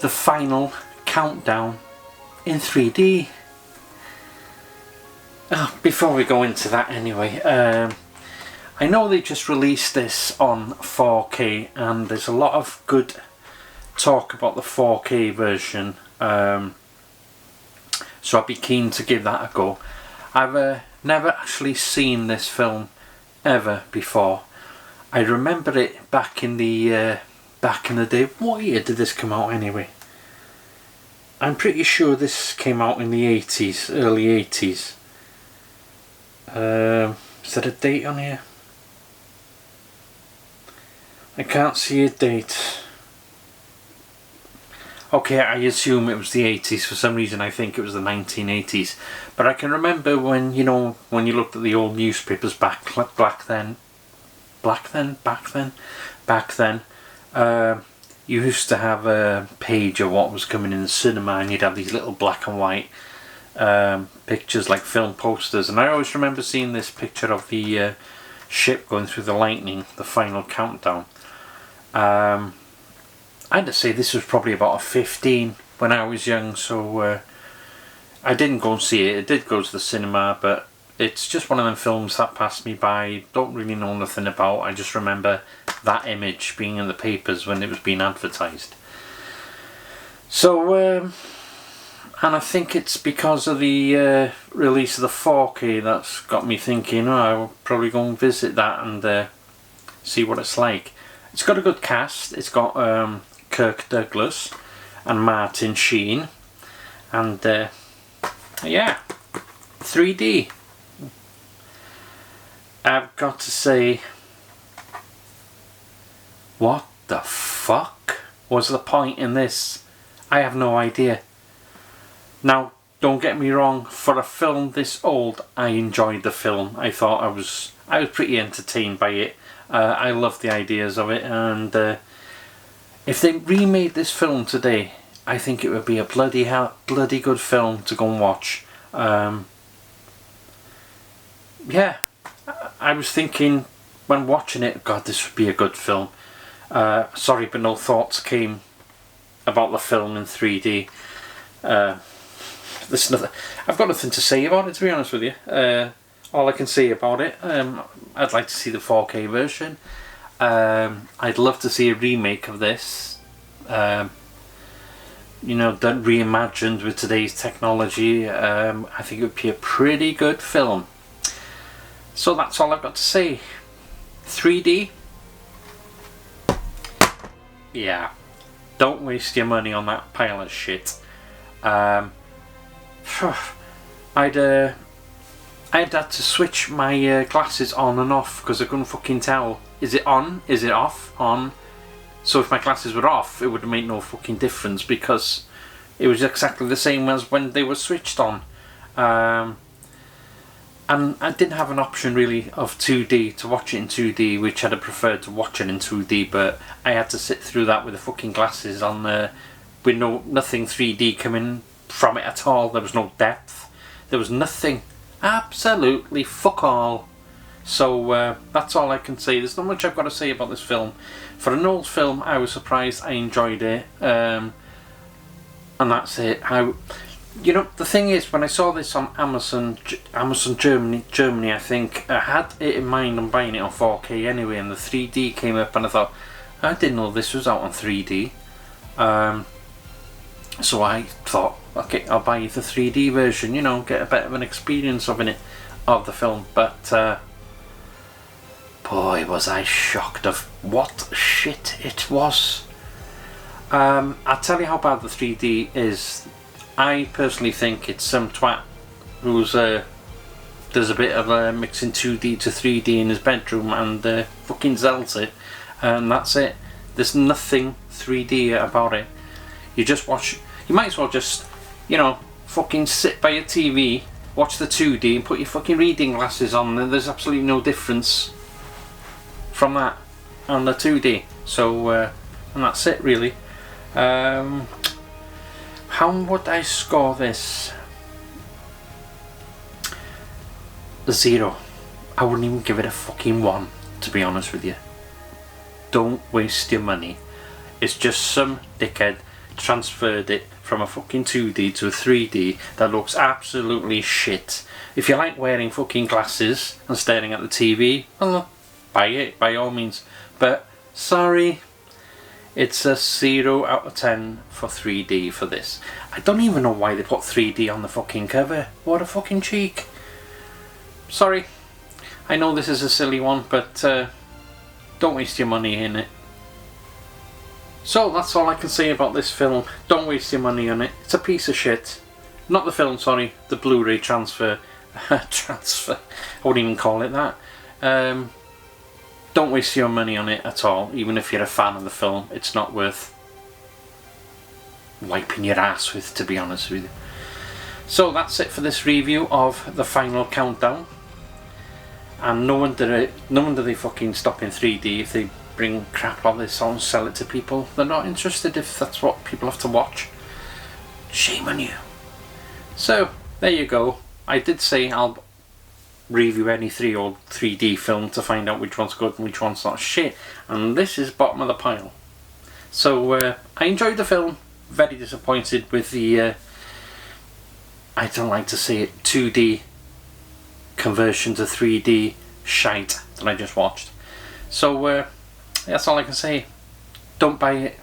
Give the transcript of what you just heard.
the final countdown in 3D. Before we go into that anyway, I know they just released this on 4K and there's a lot of good talk about the 4K version, so I'd be keen to give that a go. I've never actually seen this film ever before. I remember it back in the day. What year did this come out anyway? I'm pretty sure this came out in the 80s, early 80s. Is there a date on here? I can't see a date. Okay, I assume it was the 80s. For some reason I think it was the 1980s. But I can remember when, you know, when you looked at the old newspapers back then, you used to have a page of what was coming in the cinema, and you'd have these little black and white pictures like film posters. And I always remember seeing this picture of the ship going through the lightning, the final countdown. I had to say this was probably about a 15 when I was young, so I didn't go and see it. It did go to the cinema, but it's just one of them films that passed me by. Don't really know nothing about. I just remember that image being in the papers when it was being advertised. So, and I think it's because of the release of the 4K that's got me thinking, oh, I'll probably go and visit that and see what it's like. It's got a good cast. It's got Kirk Douglas and Martin Sheen, and yeah, 3D. I've got to say, what the fuck was the point in this? I have no idea. Now, don't get me wrong, for a film this old, I enjoyed the film. I thought I was pretty entertained by it. I loved the ideas of it, and if they remade this film today, I think it would be a bloody good film to go and watch. Yeah, I was thinking when watching it, God, this would be a good film. Sorry, but no thoughts came about the film in 3D. I've got nothing to say about it, to be honest with you. All I can say about it, I'd like to see the 4K version. I'd love to see a remake of this, you know, done reimagined with today's technology. I think it would be a pretty good film. So that's all I've got to say. 3D? Yeah. Don't waste your money on that pile of shit. I'd had to switch my glasses on and off because I couldn't fucking tell. Is it on? Is it off? On? So if my glasses were off, it would have made no fucking difference because it was exactly the same as when they were switched on. And I didn't have an option really of 2D, to watch it in 2D, which I'd have preferred to watch it in 2D, but I had to sit through that with the fucking glasses on, with nothing 3D coming from it at all. There was no depth. There was nothing. Absolutely fuck all. So that's all I can say. There's not much I've got to say about this film. For an old film, I was surprised. I enjoyed it, and that's it. You know, the thing is, when I saw this on Amazon Germany, I think I had it in mind on buying it on 4K anyway, and the 3D came up, and I thought, I didn't know this was out on 3D. So I thought, okay, I'll buy the 3D version, you know, get a bit of an experience of the film. But boy, was I shocked of what shit it was. I'll tell you how bad the 3D is. I personally think it's some twat who's does a bit of mixing 2D to 3D in his bedroom and fucking sells it, and that's it. There's nothing 3D about it. You just watch. You might as well just, you know, fucking sit by your TV, watch the 2D, and put your fucking reading glasses on. And there's absolutely no difference from that and the 2D. So, and that's it really. How would I score this? 0. I wouldn't even give it a fucking 1, to be honest with you. Don't waste your money. It's just some dickhead transferred it from a fucking 2D to a 3D that looks absolutely shit. If you like wearing fucking glasses and staring at the TV, well, buy it by all means. But sorry, it's a 0 out of 10 for 3D for this. I don't even know why they put 3D on the fucking cover. What a fucking cheek. Sorry, I know this is a silly one, but don't waste your money in it. So that's all I can say about this film. Don't waste your money on it. It's a piece of shit. Not the film, sorry. The Blu Ray transfer. Transfer. I wouldn't even call it that. Don't waste your money on it at all. Even if you're a fan of the film, it's not worth wiping your ass with, to be honest with you. So that's it for this review of The Final Countdown. And no wonder they fucking stop in 3D if they bring crap like this on and sell it to people. They're not interested if that's what people have to watch. Shame on you. So, there you go. I did say I'll review any 3D film to find out which one's good and which one's not shit. And this is bottom of the pile. So, I enjoyed the film. Very disappointed with the, I don't like to say it, 2D conversion to 3D shite that I just watched. So, that's all I can say. Don't buy it.